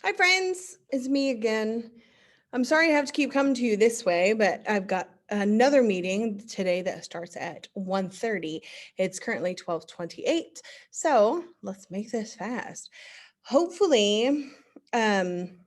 Hi friends, it's me again. I'm sorry I have to keep coming to you this way, but I've got another meeting today that starts at 1:30. It's currently 12:28. So let's make this fast. Hopefully, um,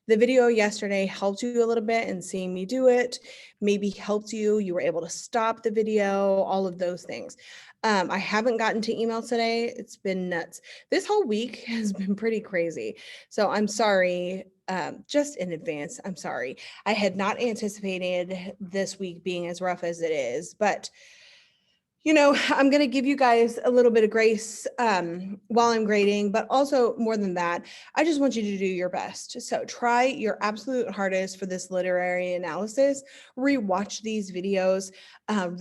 the video yesterday helped you a little bit and seeing me do it, maybe helped you. You were able to stop the video, all of those things. I haven't gotten to emails today. It's been nuts. This whole week has been pretty crazy. So I'm sorry, just in advance. I'm sorry. I had not anticipated this week being as rough as it is, but I'm going to give you guys a little bit of grace while I'm grading, but also more than that, I just want you to do your best. So try your absolute hardest for this literary analysis, rewatch these videos,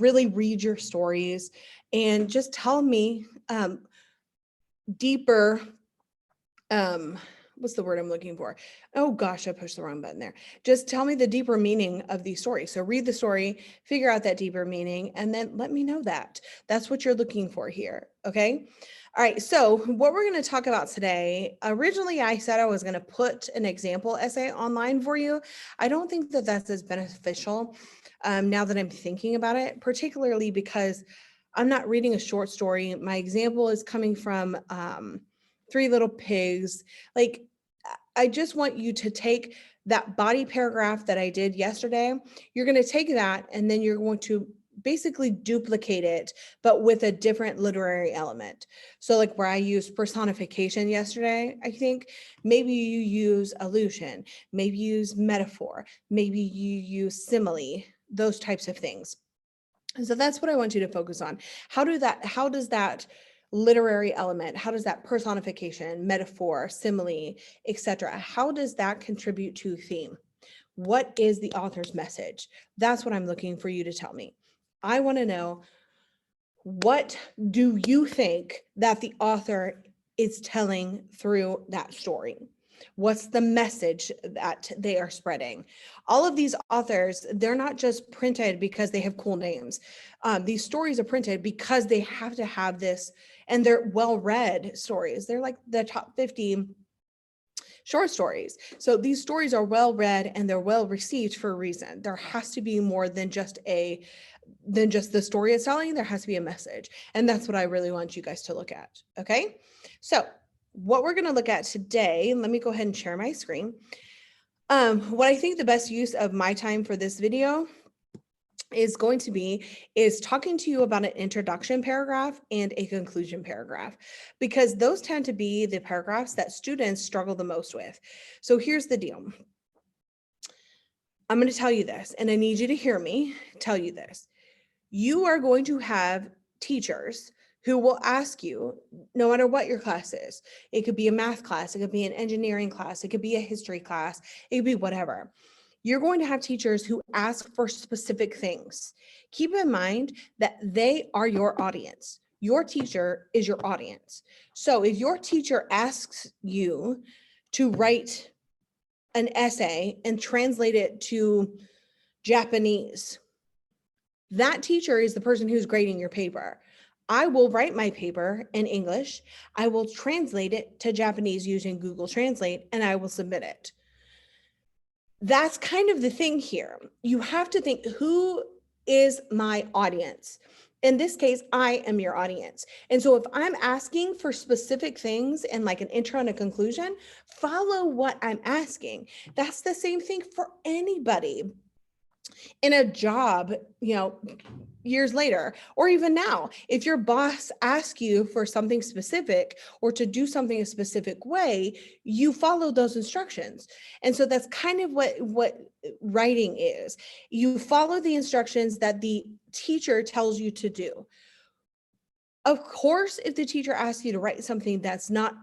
really read your stories, and just tell me deeper what's the word I'm looking for? Oh gosh, I pushed the wrong button there. Just tell me the deeper meaning of these stories. So read the story, figure out that deeper meaning, and then let me know that. That's what you're looking for here. Okay. All right. So what we're going to talk about today, originally I said I was going to put an example essay online for you. I don't think that that's as beneficial now that I'm thinking about it, particularly because I'm not reading a short story. My example is coming from Three Little Pigs. Like, I just want you to take that body paragraph that I did yesterday. You're going to take that and then you're going to basically duplicate it, but with a different literary element. So, like where I used personification yesterday, I think maybe you use allusion, maybe you use metaphor, maybe you use simile, those types of things. So that's what I want you to focus on. How does that literary element, how does that personification, metaphor, simile, etc., how does that contribute to theme? What is the author's message? That's what I'm looking for you to tell me. I want to know, what do you think that the author is telling through that story? What's the message that they are spreading? All of these authors, they're not just printed because they have cool names. These stories are printed because they have to have this, and they're well-read stories. They're like the top 50 short stories. So these stories are well read and they're well received for a reason. There has to be more than just the story it's telling. There has to be a message. And that's what I really want you guys to look at. Okay. So what we're going to look at today, let me go ahead and share my screen. What I think the best use of my time for this video is talking to you about an introduction paragraph and a conclusion paragraph, because those tend to be the paragraphs that students struggle the most with. So here's the deal. I'm going to tell you this, and I need you to hear me tell you this. You are going to have teachers who will ask you, no matter what your class is, it could be a math class, it could be an engineering class, it could be a history class, it could be whatever. You're going to have teachers who ask for specific things. Keep in mind that they are your audience. Your teacher is your audience. So if your teacher asks you to write an essay and translate it to Japanese, that teacher is the person who's grading your paper. I will write my paper in English. I will translate it to Japanese using Google Translate, and I will submit it. That's kind of the thing here. You have to think, who is my audience? In this case, I am your audience. And so if I'm asking for specific things and like an intro and a conclusion, follow what I'm asking. That's the same thing for anybody in a job, years later, or even now. If your boss asks you for something specific or to do something a specific way, you follow those instructions. And so that's kind of what writing is. You follow the instructions that the teacher tells you to do. Of course, if the teacher asks you to write something that's not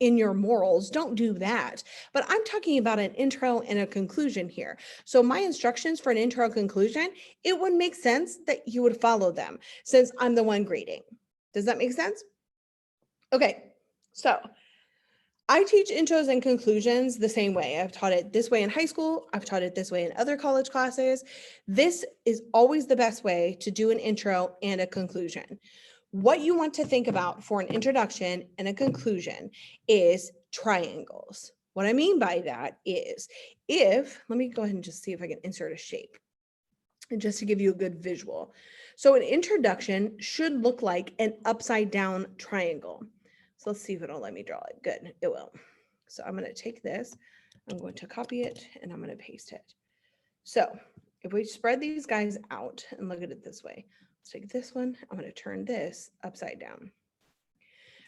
in your morals, don't do that. But I'm talking about an intro and a conclusion here. So my instructions for an intro conclusion, it would make sense that you would follow them since I'm the one grading. Does that make sense? Okay, so I teach intros and conclusions the same way. I've taught it this way in high school. I've taught it this way in other college classes. This is always the best way to do an intro and a conclusion. What you want to think about for an introduction and a conclusion is triangles. What I mean by that is let me go ahead and just see if I can insert a shape and just to give you a good visual. So an introduction should look like an upside down triangle. So let's see if it'll let me draw it. Good, it will. So I'm going to take this, I'm going to copy it, and I'm going to paste it. So if we spread these guys out and look at it this way, let's take this one, I'm going to turn this upside down.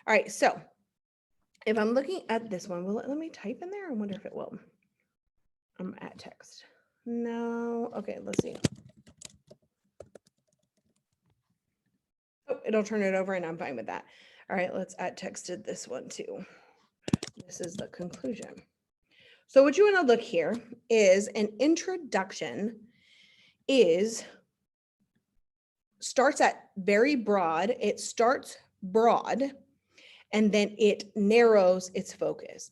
All right, so if I'm looking at this one, will it let me type in there? I wonder if it will. I'm at text. No, okay, let's see. Oh, it'll turn it over and I'm fine with that. All right, let's add text to this one too. This is the conclusion. So what you want to look here is an introduction starts at very broad. It starts broad and then it narrows its focus.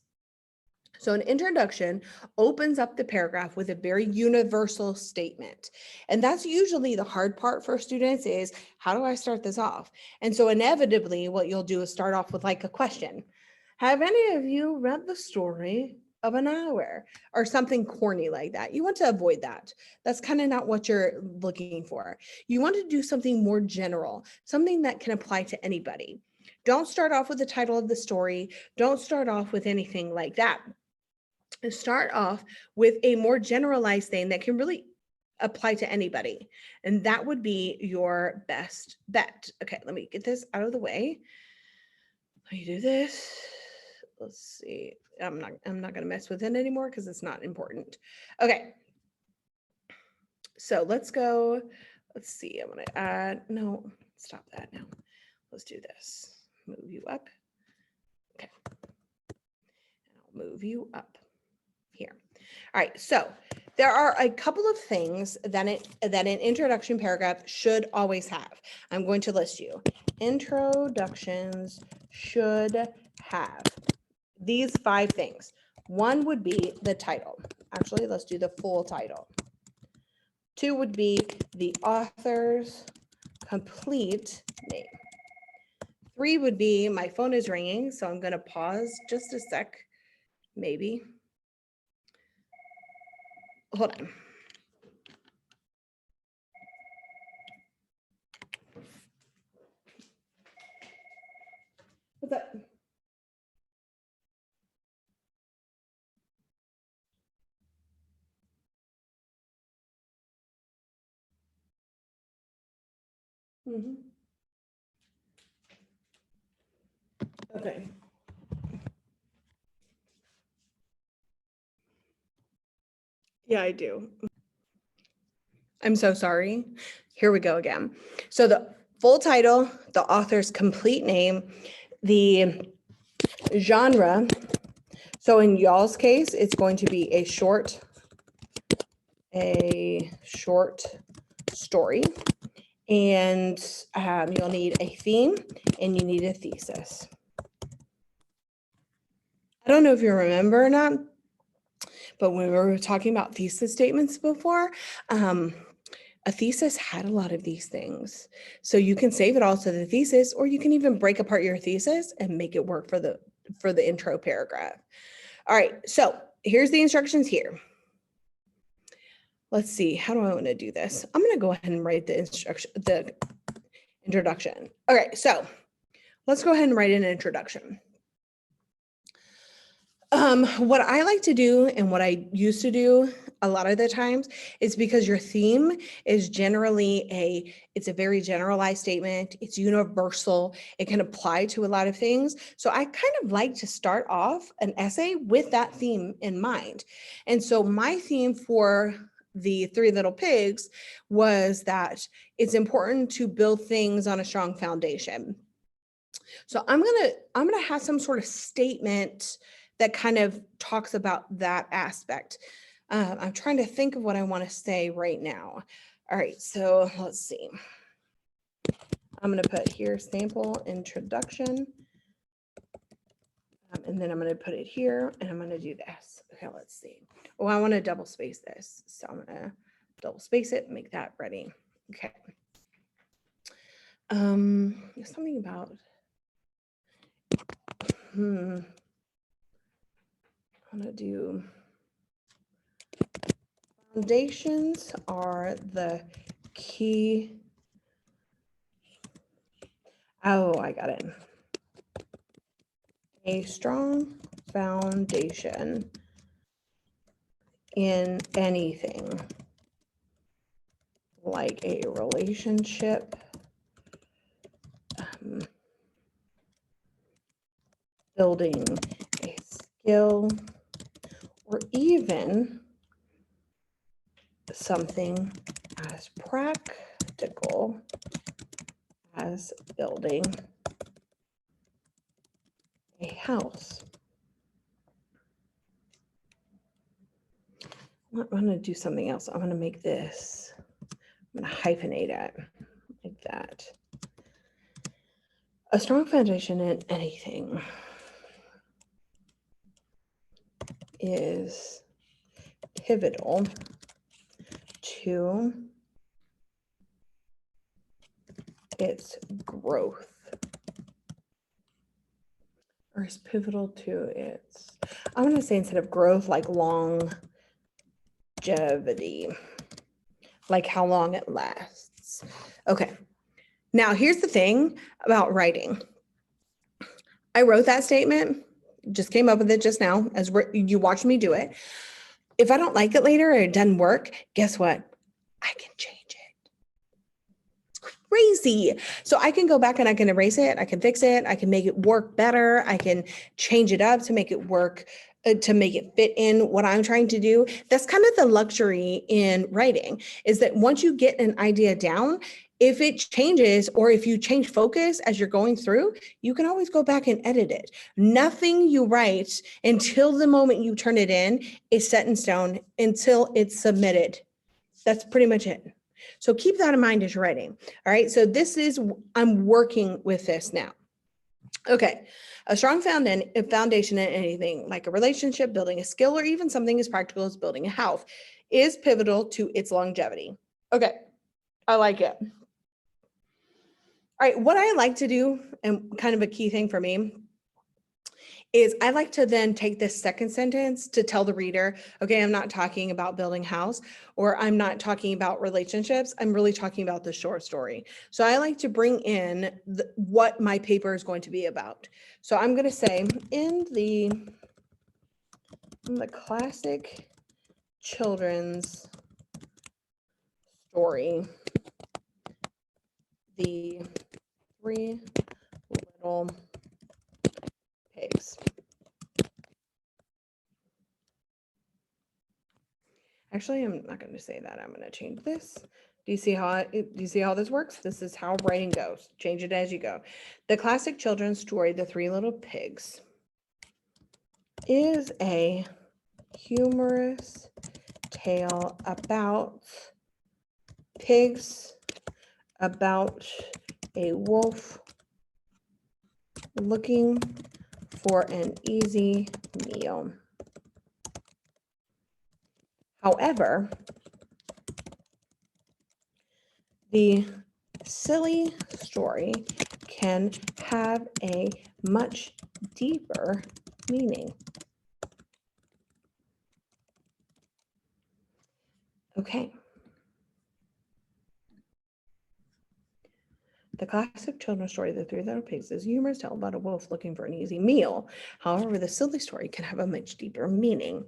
So an introduction opens up the paragraph with a very universal statement. And that's usually the hard part for students is, how do I start this off? And so inevitably what you'll do is start off with like a question. Have any of you read the story of an hour? Or something corny like that. You want to avoid that. That's kind of not what you're looking for. You want to do something more general, something that can apply to anybody. Don't start off with the title of the story. Don't start off with anything like that. Start off with a more generalized thing that can really apply to anybody. And that would be your best bet. Okay, let me get this out of the way. Let me do this. Let's see. I'm not going to mess with it anymore because it's not important. Okay. So let's go. Let's see. I'm going to add, no, stop that now. Let's do this. Move you up. Okay. I'll move you up here. All right, so there are a couple of things that an introduction paragraph should always have. I'm going to list you. Introductions should have these 5 things. One would be the title. Actually, let's do the full title. 2 would be the author's complete name. 3 would be, my phone is ringing, so I'm going to pause just a sec, maybe. Hold on. What's up? Mm-hmm. Okay. Yeah, I do. I'm so sorry. Here we go again. So the full title, the author's complete name, the genre. So in y'all's case, it's going to be a short story. And you'll need a theme and you need a thesis. I don't know if you remember or not, but when we were talking about thesis statements before, a thesis had a lot of these things. So you can save it all to the thesis, or you can even break apart your thesis and make it work for the intro paragraph. All right, so here's the instructions here. Let's see, how do I want to do this? I'm going to go ahead and write the introduction. All right, so let's go ahead and write an introduction. What I like to do and what I used to do a lot of the times is because your theme is generally it's a very generalized statement. It's universal. It can apply to a lot of things. So I kind of like to start off an essay with that theme in mind. And so my theme for the 3 Little Pigs was that it's important to build things on a strong foundation. So I'm gonna have some sort of statement that kind of talks about that aspect. I'm trying to think of what I want to say right now. All right, so let's see. I'm going to put here sample introduction. And then I'm going to put it here and I'm going to do this. Okay, let's see. Oh, I want to double space this. So I'm going to double space it, make that ready. Okay. Something about, I'm going to do foundations are the key. Oh, I got it. A strong foundation in anything, like a relationship, building a skill, or even something as practical as building a house. I'm going to do something else. I'm going to make this, I'm going to hyphenate it like that. A strong foundation in anything is pivotal to its growth, or is pivotal to its, I'm going to say instead of growth, like longevity, like how long it lasts. Okay. Now, here's the thing about writing. I wrote that statement, just came up with it just now as you watched me do it. If I don't like it later or it doesn't work, guess what? I can change it. It's crazy. So I can go back and I can erase it. I can fix it. I can make it work better. I can change it up to make it work, to make it fit in what I'm trying to do. That's kind of the luxury in writing, is that once you get an idea down, if it changes or if you change focus as you're going through, you can always go back and edit it. Nothing you write until the moment you turn it in is set in stone until it's submitted. That's pretty much it. So keep that in mind as you're writing. All right. So this is, I'm working with this now. Okay. A strong foundation in anything, like a relationship, building a skill, or even something as practical as building a house, is pivotal to its longevity. Okay. I like it. All right, what I like to do, and kind of a key thing for me, is I like to then take this second sentence to tell the reader, okay, I'm not talking about building house, or I'm not talking about relationships. I'm really talking about the short story. So I like to bring in what my paper is going to be about. So I'm going to say in the classic children's story, the three little pigs. Actually, I'm not going to say that. I'm going to change this. Do you see how this works? This is how writing goes. Change it as you go. The classic children's story, The Three Little Pigs, is a humorous tale about pigs, about a wolf looking for an easy meal. However, the silly story can have a much deeper meaning. Okay. The classic children's story, The Three Little Pigs, is a humorous tale about a wolf looking for an easy meal. However, the silly story can have a much deeper meaning.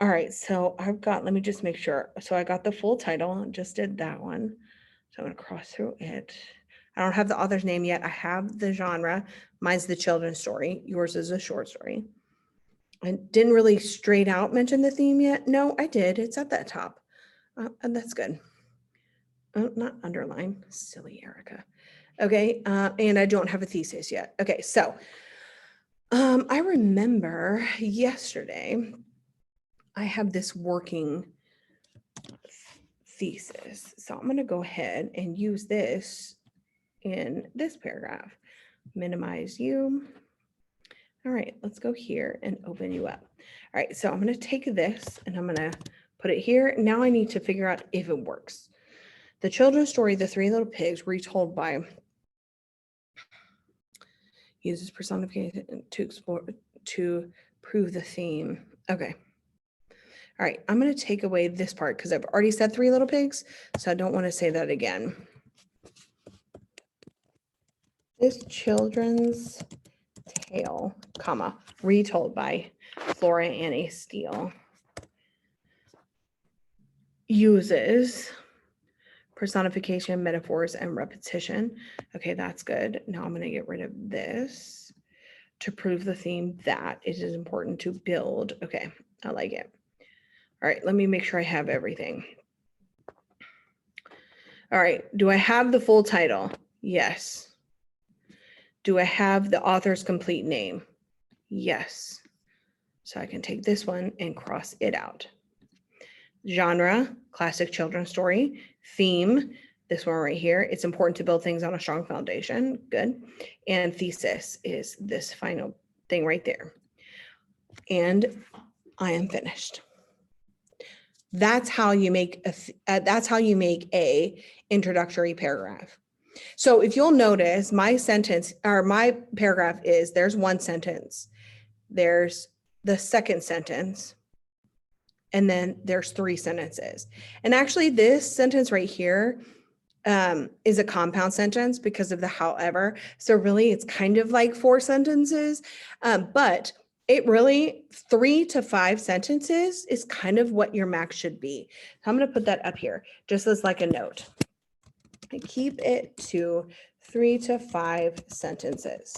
All right, so let me just make sure. So I got the full title, just did that one. So I'm going to cross through it. I don't have the author's name yet. I have the genre. Mine's the children's story. Yours is a short story. I didn't really straight out mention the theme yet. No, I did. It's at that top. And that's good. Oh, not underline. Silly Erica. Okay, and I don't have a thesis yet. Okay, so I remember yesterday I have this working thesis. So I'm going to go ahead and use this in this paragraph. Minimize you. All right, let's go here and open you up. All right, so I'm going to take this and I'm going to put it here. Now I need to figure out if it works. The children's story, The Three Little Pigs, retold by uses personification to explore, to prove the theme. Okay. All right, I'm going to take away this part because I've already said Three Little Pigs, so I don't want to say that again. This children's tale, comma, retold by Flora Annie Steele, uses personification, metaphors, and repetition. Okay, that's good. Now I'm going to get rid of this to prove the theme that it is important to build. Okay, I like it. All right, let me make sure I have everything. All right, do I have the full title? Yes. Do I have the author's complete name? Yes. So I can take this one and cross it out. Genre, classic children's story. Theme, this one right here. It's important to build things on a strong foundation. Good. And thesis is this final thing right there. And I am finished. That's how you make a introductory paragraph. So if you'll notice, my sentence or my paragraph is there's one sentence, there's the second sentence, and then there's three sentences. And actually this sentence right here is a compound sentence because of the however. So really it's kind of like four sentences, but it really 3 to 5 sentences is kind of what your max should be. So I'm going to put that up here just as like a note. I keep it to 3 to 5 sentences.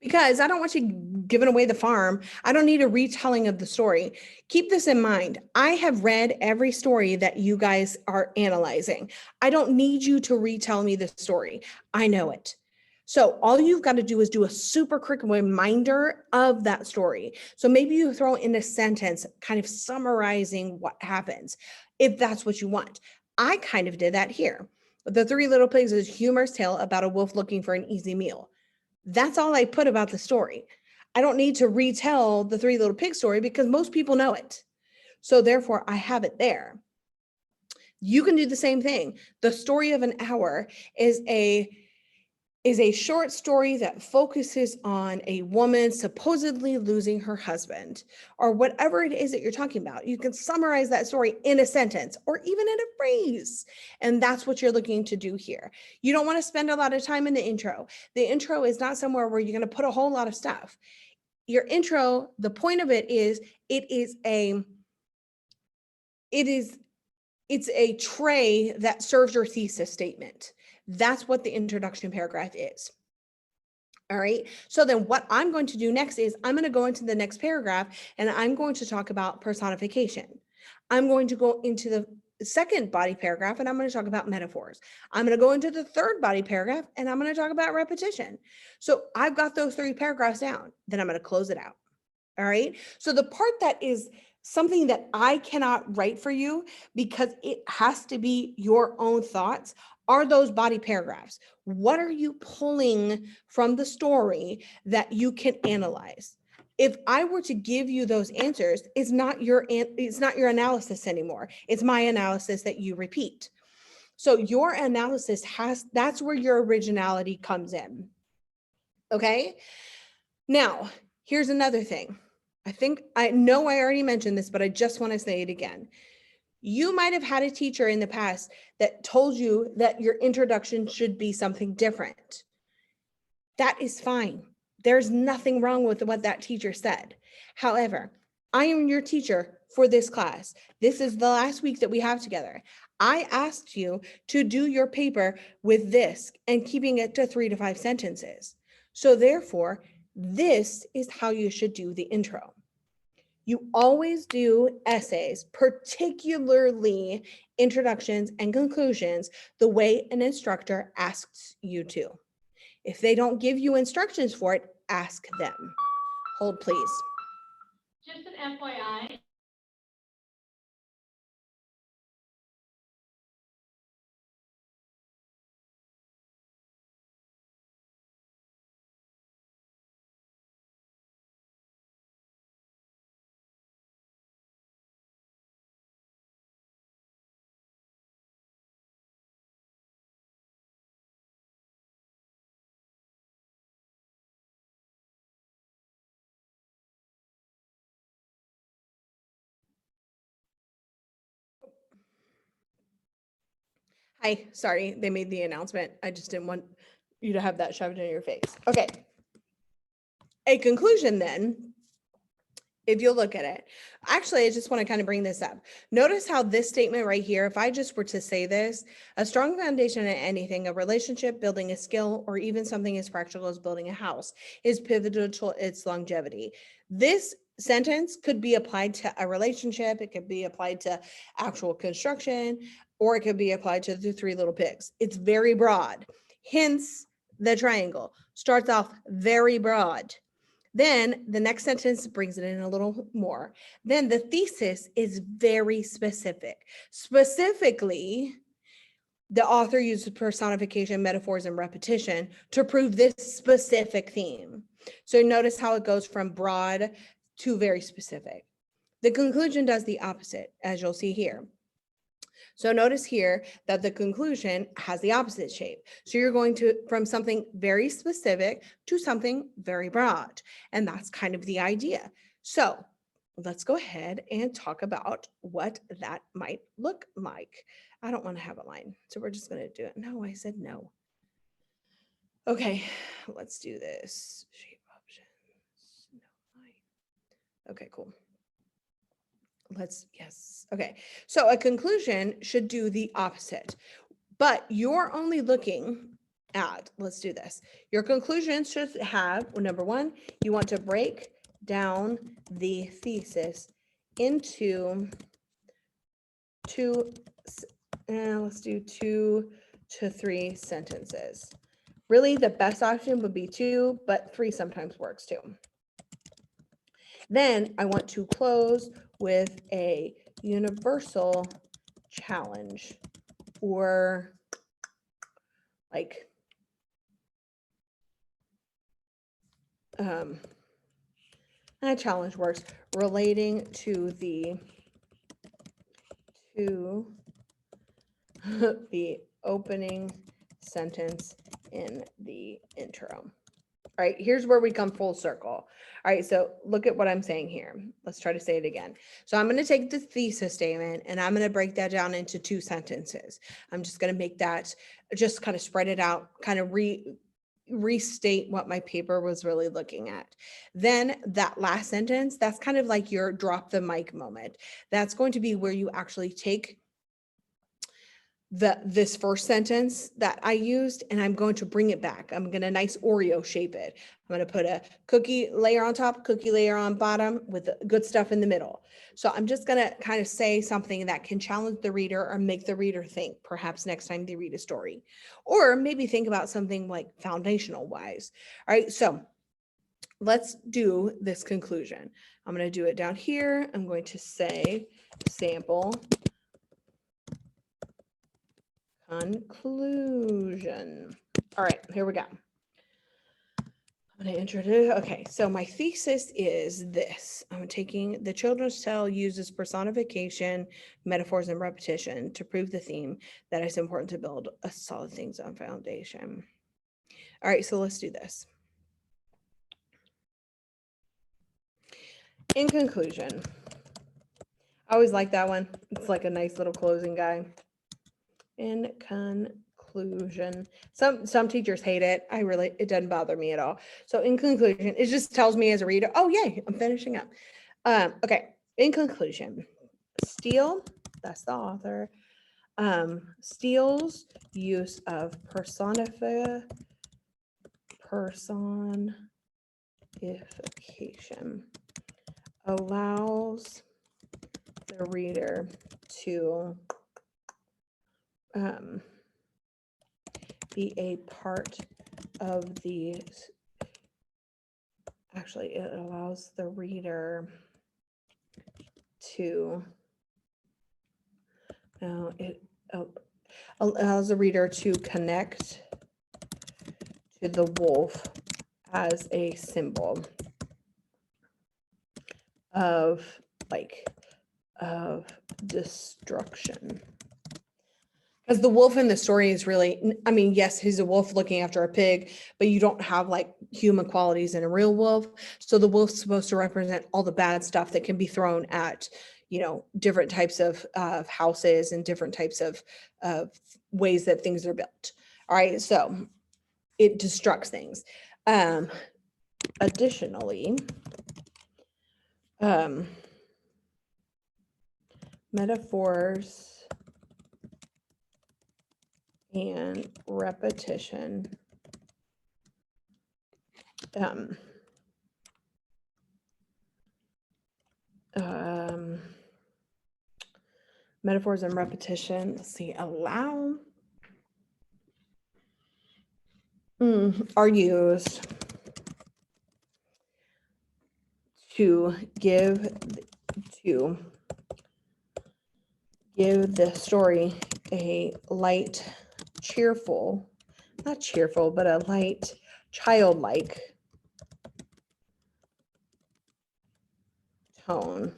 Because I don't want you giving away the farm. I don't need a retelling of the story. Keep this in mind. I have read every story that you guys are analyzing. I don't need you to retell me the story. I know it. So all you've got to do is do a super quick reminder of that story. So maybe you throw in a sentence kind of summarizing what happens, if that's what you want. I kind of did that here. The Three Little Pigs is a humorous tale about a wolf looking for an easy meal. That's all I put about the story. I don't need to retell the Three Little Pigs story because most people know it. So therefore, I have it there. You can do the same thing. The Story of an Hour is a short story that focuses on a woman supposedly losing her husband or whatever it is that you're talking about. You can summarize that story in a sentence or even in a phrase. And that's what you're looking to do here. You don't want to spend a lot of time in the intro. The intro is not somewhere where you're going to put a whole lot of stuff. Your intro, the point of it is it's a tray that serves your thesis statement. That's what the introduction paragraph is. All right. So then what I'm going to do next is I'm going to go into the next paragraph and I'm going to talk about personification. I'm going to go into the second body paragraph and I'm going to talk about metaphors. I'm going to go into the third body paragraph and I'm going to talk about repetition. So I've got those 3 paragraphs down. Then I'm going to close it out. All right. So the part that is something that I cannot write for you because it has to be your own thoughts are those body paragraphs. What are you pulling from the story that you can analyze? If I were to give you those answers, it's not your analysis anymore. It's my analysis that you repeat. So your analysis that's where your originality comes in. Okay. Now, here's another thing. I know I already mentioned this, but I just want to say it again. You might have had a teacher in the past that told you that your introduction should be something different. That is fine. There's nothing wrong with what that teacher said. However, I am your teacher for this class. This is the last week that we have together. I asked you to do your paper with this and keeping it to 3 to 5 sentences. So therefore, this is how you should do the intro. You always do essays, particularly introductions and conclusions, the way an instructor asks you to. If they don't give you instructions for it, ask them. Hold, please. Just an FYI, Hi, sorry, they made the announcement. I just didn't want you to have that shoved in your face. Okay. A conclusion then, if you'll look at it, actually, I just want to kind of bring this up. Notice how this statement right here, if I just were to say this, a strong foundation in anything, a relationship, building a skill, or even something as practical as building a house is pivotal to its longevity. This sentence could be applied to a relationship. It could be applied to actual construction, or it could be applied to the Three Little Pigs. It's very broad. Hence, the triangle starts off very broad. Then the next sentence brings it in a little more. Then the thesis is very specific. Specifically, the author uses personification, metaphors, and repetition to prove this specific theme. So notice how it goes from broad to very specific. The conclusion does the opposite, as you'll see here. So notice here that the conclusion has the opposite shape. So you're going to from something very specific to something very broad. And that's kind of the idea. So let's go ahead and talk about what that might look like. I don't want to have a line, so we're just going to do it. No, I said no. Okay, let's do this. Shape options, no line. Okay, cool. Yes. Okay. So a conclusion should do the opposite, but you're only looking at, let's do this. Your conclusion should have, well, number one, you want to break down the thesis into let's do 2 to 3 sentences. Really, the best option would be 2, but 3 sometimes works too. Then I want to close with a universal challenge, or like a challenge works, relating to the opening sentence in the intro. All right, here's where we come full circle. All right, so look at what I'm saying here. Let's try to say it again. So I'm going to take the thesis statement and I'm going to break that down into 2 sentences. I'm just going to make that, just kind of spread it out, kind of restate what my paper was really looking at. Then that last sentence, that's kind of like your drop the mic moment. That's going to be where you actually take this first sentence that I used, and I'm going to bring it back. I'm going to nice Oreo shape it. I'm going to put a cookie layer on top, cookie layer on bottom with the good stuff in the middle. So I'm just going to kind of say something that can challenge the reader or make the reader think, perhaps next time they read a story, or maybe think about something like foundational wise. All right, so let's do this conclusion. I'm going to do it down here. I'm going to say sample conclusion. All right, here we go. I'm going to introduce. Okay, so my thesis is this. I'm taking the children's tale uses personification, metaphors, and repetition to prove the theme that it's important to build a solid things on foundation. All right, so let's do this. In conclusion, I always like that one. It's like a nice little closing guy. In conclusion, some teachers hate it. It doesn't bother me at all. So in conclusion, it just tells me as a reader, oh yay, I'm finishing up. Okay, in conclusion, Steele, that's the author, Steele's use of personification allows the reader to be a part of the, actually it allows the reader to, it allows the reader to connect to the wolf as a symbol of destruction. Because the wolf in the story is really, I mean, yes, he's a wolf looking after a pig, but you don't have like human qualities in a real wolf. So the wolf's supposed to represent all the bad stuff that can be thrown at, different types of houses and different types of ways that things are built. All right, so it destructs things. Additionally, metaphors and repetition metaphors and repetition, let's see, are used to give the story a light, cheerful, not cheerful, but a light, childlike tone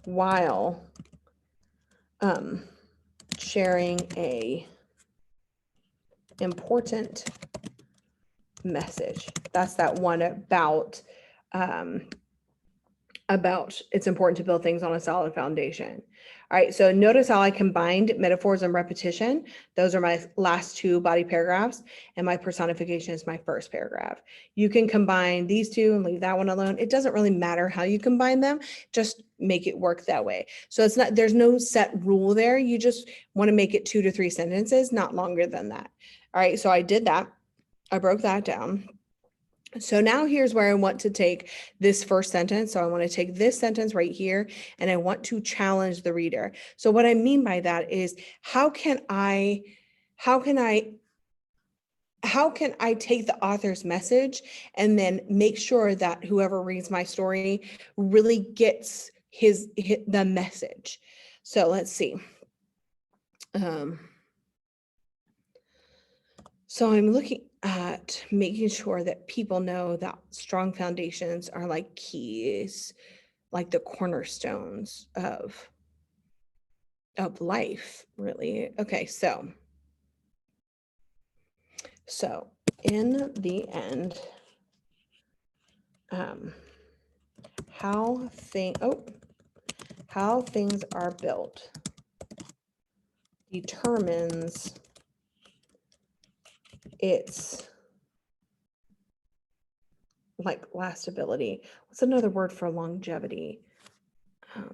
while sharing a important message. That's that one about it's important to build things on a solid foundation. All right, so notice how I combined metaphors and repetition. Those are my last two body paragraphs, and my personification is my first paragraph. You can combine these two and leave that one alone. It doesn't really matter how you combine them, just make it work that way. So there's no set rule there. You just want to make it 2 to 3 sentences, not longer than that. All right, so I did that. I broke that down. So now here's where I want to take this first sentence. So I want to take this sentence right here, and I want to challenge the reader. So what I mean by that is, how can I take the author's message and then make sure that whoever reads my story really gets the message? So let's see. So I'm looking at making sure that people know that strong foundations are like keys, like the cornerstones of life, really. Okay, so in the end, how things are built determines its like lastability. What's another word for longevity?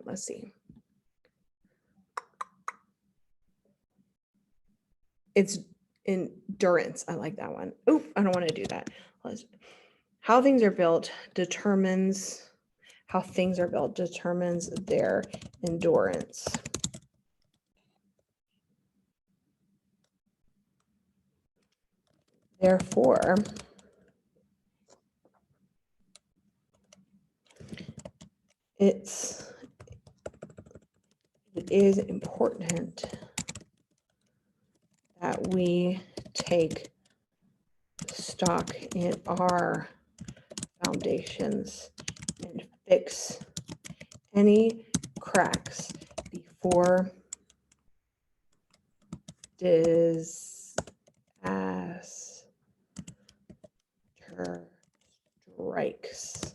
Let's see. It's endurance. I like that one. Oh, I don't want to do that. How things are built determines their endurance. Therefore, it is important that we take stock in our foundations and fix any cracks before disaster strikes.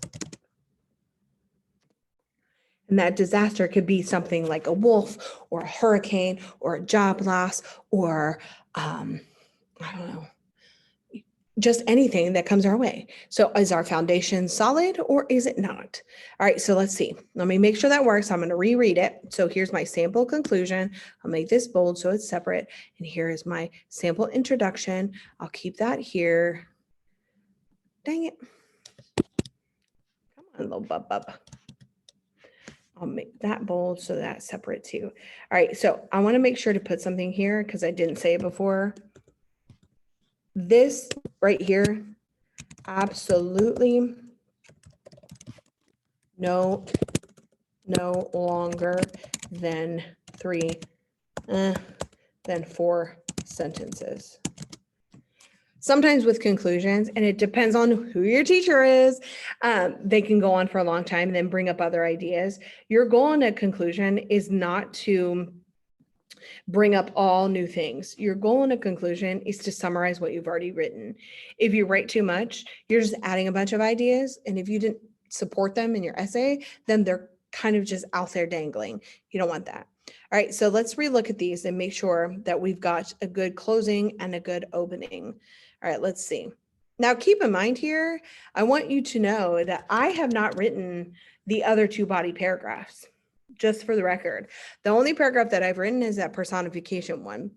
And that disaster could be something like a wolf or a hurricane or a job loss or, I don't know, just anything that comes our way. So is our foundation solid or is it not? All right, so let's see. Let me make sure that works. I'm going to reread it. So here's my sample conclusion. I'll make this bold so it's separate. And here is my sample introduction. I'll keep that here. Dang it. Come on, little bub. I'll make that bold so that's separate too. All right, so I want to make sure to put something here because I didn't say it before. This right here, absolutely no longer than 4 sentences. Sometimes with conclusions, and it depends on who your teacher is, they can go on for a long time and then bring up other ideas. Your goal in a conclusion is not to bring up all new things. Your goal in a conclusion is to summarize what you've already written. If you write too much, you're just adding a bunch of ideas. And if you didn't support them in your essay, then they're kind of just out there dangling. You don't want that. All right, so let's relook at these and make sure that we've got a good closing and a good opening. All right, let's see. Now, keep in mind here, I want you to know that I have not written the other two body paragraphs, just for the record. The only paragraph that I've written is that personification one.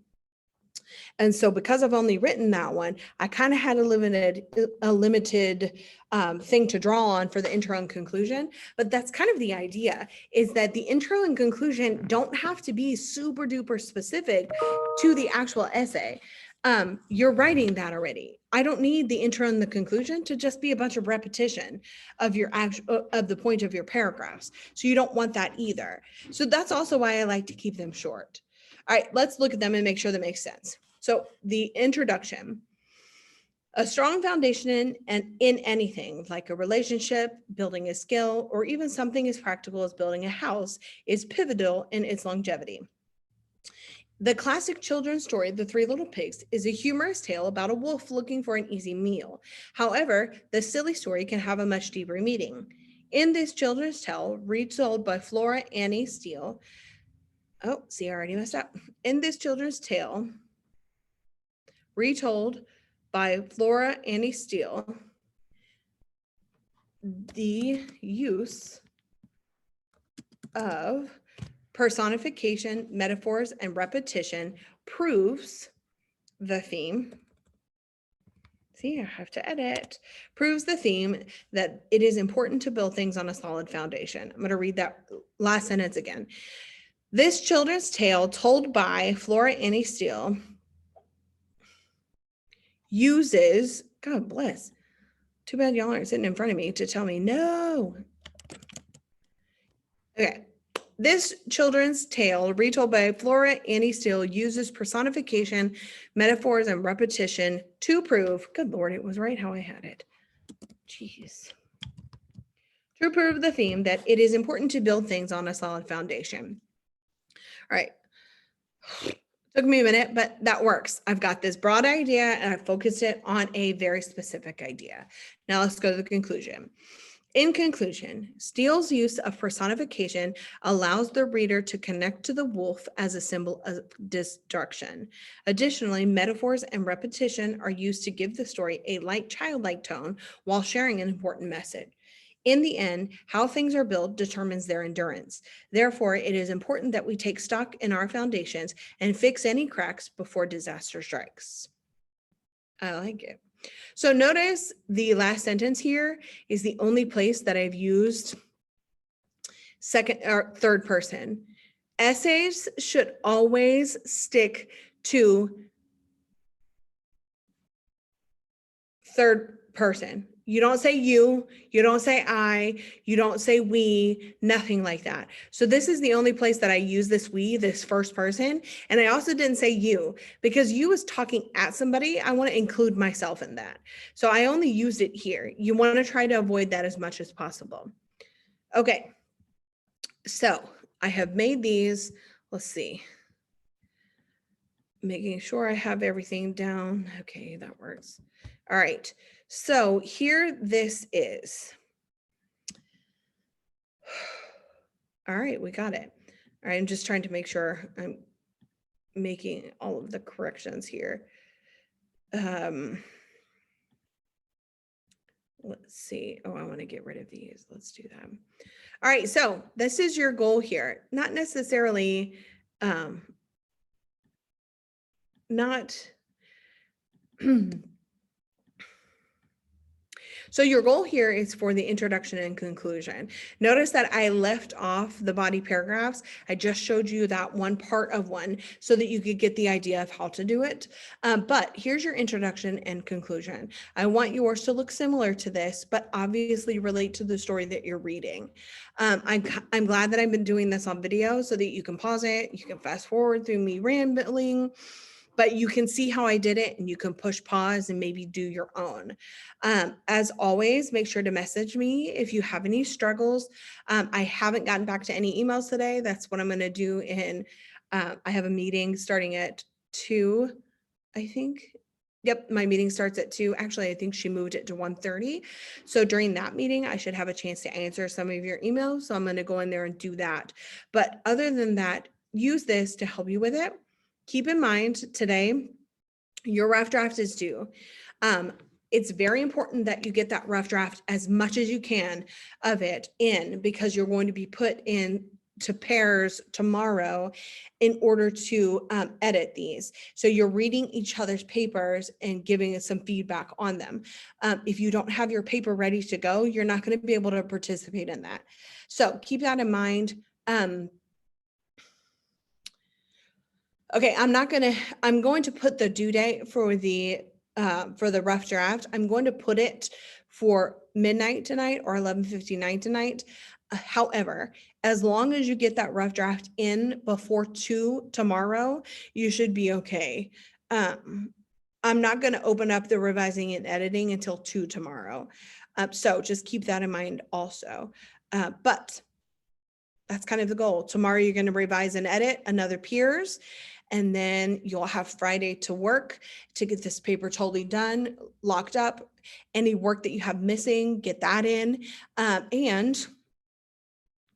And so because I've only written that one, I kind of had a limited thing to draw on for the intro and conclusion. But that's kind of the idea, is that the intro and conclusion don't have to be super duper specific to the actual essay. You're writing that already. I don't need the intro and the conclusion to just be a bunch of repetition of your actual of the point of your paragraphs. So you don't want that either. So that's also why I like to keep them short. All right, let's look at them and make sure that makes sense. So the introduction, a strong foundation in anything like a relationship, building a skill, or even something as practical as building a house is pivotal in its longevity. The classic children's story, The Three Little Pigs, is a humorous tale about a wolf looking for an easy meal. However, the silly story can have a much deeper meaning. In this children's tale, retold by Flora Annie Steele, oh, see, I already messed up. In this children's tale, retold by Flora Annie Steele, the use of personification, metaphors, and repetition proves the theme. See, I have to edit. Proves the theme that it is important to build things on a solid foundation. I'm going to read that last sentence again. This children's tale, told by Flora Annie Steele, uses, God bless, too bad y'all aren't sitting in front of me to tell me no. Okay. This children's tale, retold by Flora Annie Steele, uses personification, metaphors, and repetition to prove, good Lord, it was right how I had it. Jeez. To prove the theme that it is important to build things on a solid foundation. All right. Took me a minute, but that works. I've got this broad idea and I focused it on a very specific idea. Now let's go to the conclusion. In conclusion, Steele's use of personification allows the reader to connect to the wolf as a symbol of destruction. Additionally, metaphors and repetition are used to give the story a light, childlike tone while sharing an important message. In the end, how things are built determines their endurance. Therefore, it is important that we take stock in our foundations and fix any cracks before disaster strikes. I like it. So notice the last sentence here is the only place that I've used second or third person. Essays should always stick to third person. You don't say you don't say I, you don't say we, nothing like that. So this is the only place that I use this we, this first person. And I also didn't say you because you was talking at somebody. I want to include myself in that. So I only used it here. You want to try to avoid that as much as possible. Okay. So I have made these, let's see. Making sure I have everything down. Okay, that works. All right. So here this is. All right, we got it. All right, I'm just trying to make sure I'm making all of the corrections here. Let's see. Oh, I want to get rid of these. Let's do that. All right, so this is your goal here. Not necessarily, So your goal here is for the introduction and conclusion. Notice that I left off the body paragraphs. I just showed you that one part of one so that you could get the idea of how to do it. But here's your introduction and conclusion. I want yours to look similar to this, but obviously relate to the story that you're reading. I'm glad that I've been doing this on video so that you can pause it, you can fast forward through me rambling, but you can see how I did it and you can push pause and maybe do your own. As always, make sure to message me if you have any struggles. I haven't gotten back to any emails today. That's what I'm going to do in, I have a meeting starting at 2, I think. Yep, my meeting starts at 2. Actually, I think she moved it to 1:30. So during that meeting, I should have a chance to answer some of your emails. So I'm going to go in there and do that. But other than that, use this to help you with it. Keep in mind today, your rough draft is due. It's very important that you get that rough draft as much as you can of it in, because you're going to be put in to pairs tomorrow in order to edit these. So you're reading each other's papers and giving us some feedback on them. If you don't have your paper ready to go, you're not going to be able to participate in that. So keep that in mind. Okay, I'm going to put the due date for the rough draft. I'm going to put it for midnight tonight or 11:59 tonight. However, as long as you get that rough draft in before 2 tomorrow, you should be okay. I'm not going to open up the revising and editing until 2 tomorrow. So just keep that in mind also. But that's kind of the goal. Tomorrow, you're going to revise and edit another peers, and then you'll have Friday to work to get this paper totally done, locked up. Any work that you have missing, get that in, and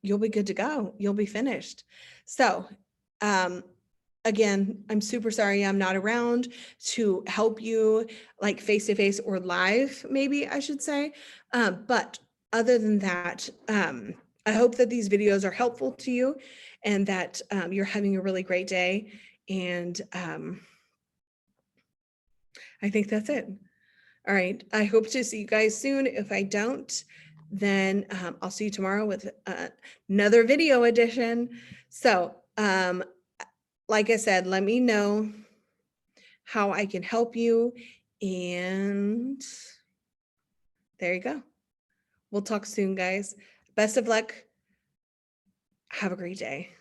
you'll be good to go. You'll be finished. So, again, I'm super sorry I'm not around to help you like face to face or live, maybe I should say. But other than that, I hope that these videos are helpful to you and that you're having a really great day. And I think that's it. All right. I hope to see you guys soon. If I don't, then I'll see you tomorrow with another video edition. So, like I said, let me know how I can help you. And there you go. We'll talk soon, guys. Best of luck. Have a great day.